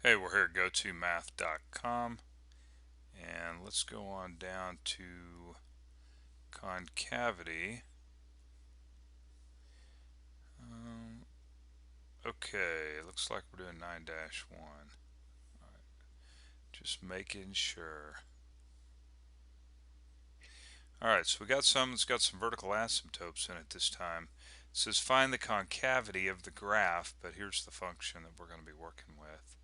Hey, we're here at gotomath.com, and let's go on down to concavity. Okay, looks like we're doing 9-1. Alright, just making sure. Alright, so we got some, it's got some vertical asymptotes in it this time. It says find the concavity of the graph, but here's the function that we're going to be working with.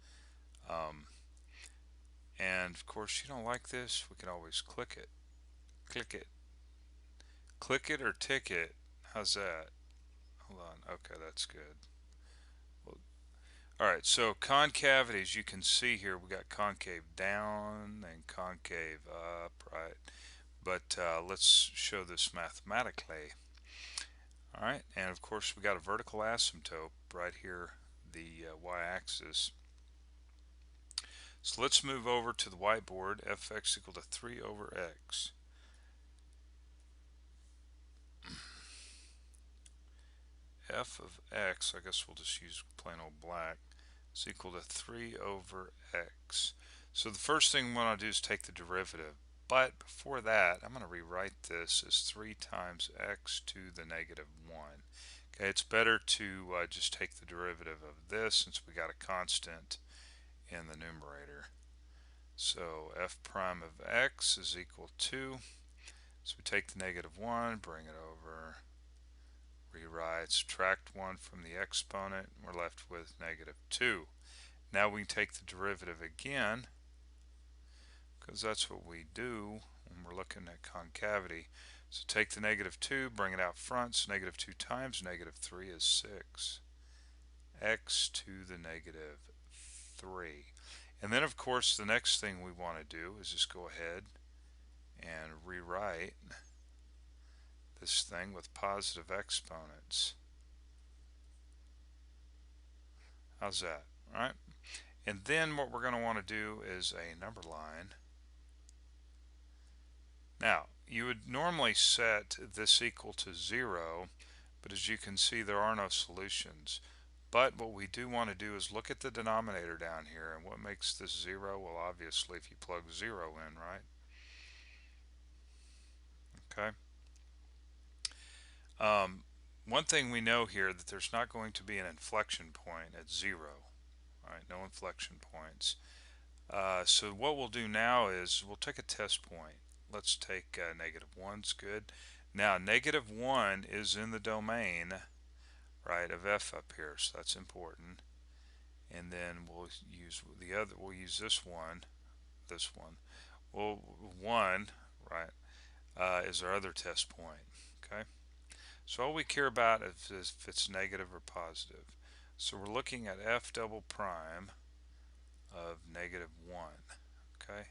And of course, you don't like this, we can always click it. Click it. Click it or tick it. How's that? Hold on. Okay, that's good. Alright, so concavities, you can see here we got concave down and concave up, right? But let's show this mathematically. Alright, and of course we got a vertical asymptote right here, the y-axis. So let's move over to the whiteboard, fx equal to 3 over x. F of x, I guess we'll just use plain old black, is equal to 3 over x. So the first thing we want to do is take the derivative. But before that, I'm going to rewrite this as 3 times x to the negative 1. Okay, it's better to just take the derivative of this since we got a constant in the numerator. So f prime of x is equal to, so we take the negative 1, bring it over, rewrite, subtract 1 from the exponent, and we're left with negative 2. Now we can take the derivative again, because that's what we do when we're looking at concavity. So take the negative 2, bring it out front, so negative 2 times negative 3 is 6. X to the negative 3. And then of course the next thing we want to do is just go ahead and rewrite this thing with positive exponents. How's that? All right. And then what we're going to want to do is a number line. Now, you would normally set this equal to 0, but as you can see, there are no solutions. But what we do want to do is look at the denominator down here, and what makes this 0? Well, obviously, if you plug 0 in, right? Okay. One thing we know here that there's not going to be an inflection point at 0. All right, no inflection points. So what we'll do now is we'll take a test point. Let's take negative 1's good. Now negative 1 is in the domain, right, of f up here, so that's important. And then we'll use the other. We'll use this one. Well, 1, right, is our other test point. Okay. So all we care about is if it's negative or positive. So we're looking at f double prime of negative 1. Okay.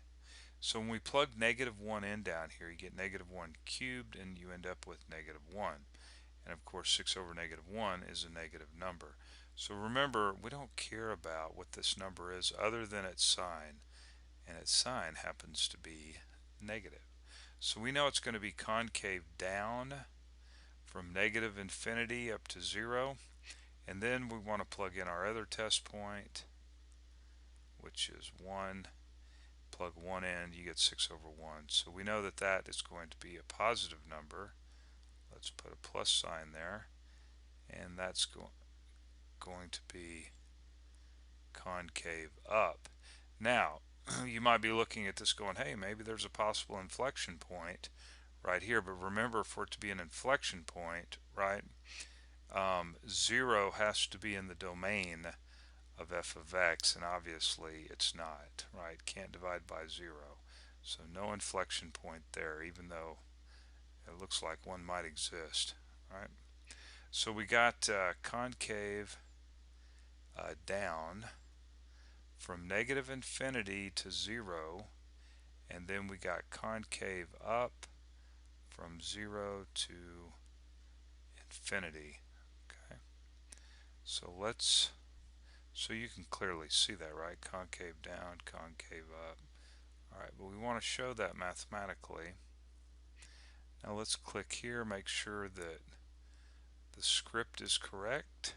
So when we plug negative 1 in down here, you get negative 1 cubed and you end up with negative 1. And of course 6 over negative 1 is a negative number. So remember, we don't care about what this number is other than its sign. And its sign happens to be negative. So we know it's going to be concave down from negative infinity up to 0. And then we want to plug in our other test point, which is 1. Plug 1 in, you get 6 over 1. So we know that that is going to be a positive number. Let's put a plus sign there. And that's going to be concave up. Now, you might be looking at this going, hey, maybe there's a possible inflection point right here. But remember, for it to be an inflection point, right, 0 has to be in the domain of f of x, and obviously it's not, right? Can't divide by 0. So no inflection point there, even though it looks like one might exist, right? So we got concave down from negative infinity to 0, and then we got concave up from 0 to infinity. Okay, so you can clearly see that, right? Concave down, concave up. Alright, but we want to show that mathematically. Now let's click here, make sure that the script is correct.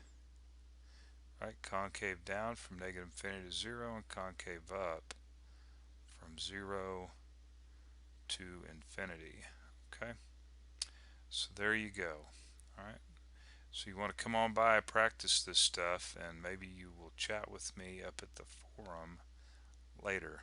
right? Concave down from negative infinity to 0, and concave up from 0 to infinity. Okay, so there you go. All right, so you want to come on by, practice this stuff, and maybe you will chat with me up at the forum later.